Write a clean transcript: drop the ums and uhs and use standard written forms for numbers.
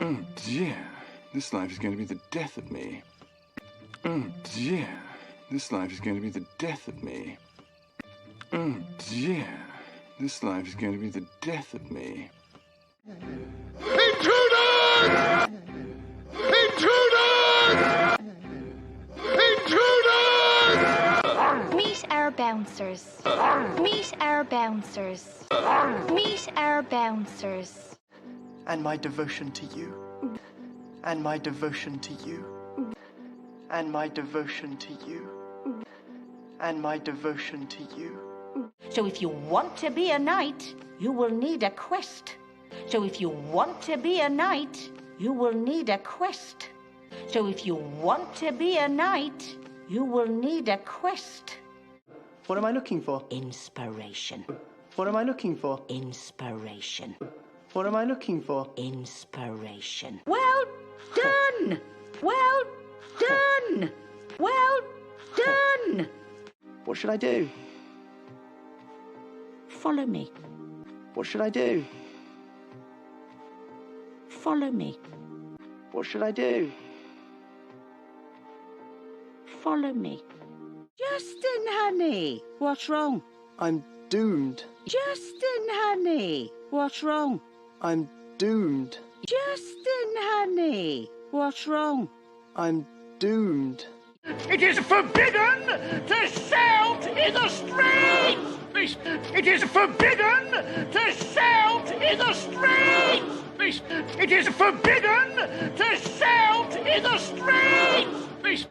Oh dear, this life is going to be the death of me. Oh dear, this life is going to be the death of me. Oh dear, this life is going to be the death of me. Intruders! Intruders! Intruders! Meet our bouncers. Meet our bouncers. Meet our bouncers. And my devotion to you. And my devotion to you. And my devotion to you. And my devotion to you. So if you want to be a knight, you will need a quest. So if you want to be a knight, you will need a quest. So if you want to be a knight, you will need a quest. What am I looking for? Inspiration. What am I looking for? Inspiration. What am I looking for? Inspiration. Well done! Well done! Well done! What should I do? Follow me. What should I do? Follow me. What should I do? Follow me. Justin, honey, what's wrong? I'm doomed. Justin, honey, what's wrong? I'm doomed. Justin, honey, what's wrong? I'm doomed. It is forbidden to shout in the streets! It is forbidden to shout in the streets! It is forbidden to shout in the streets!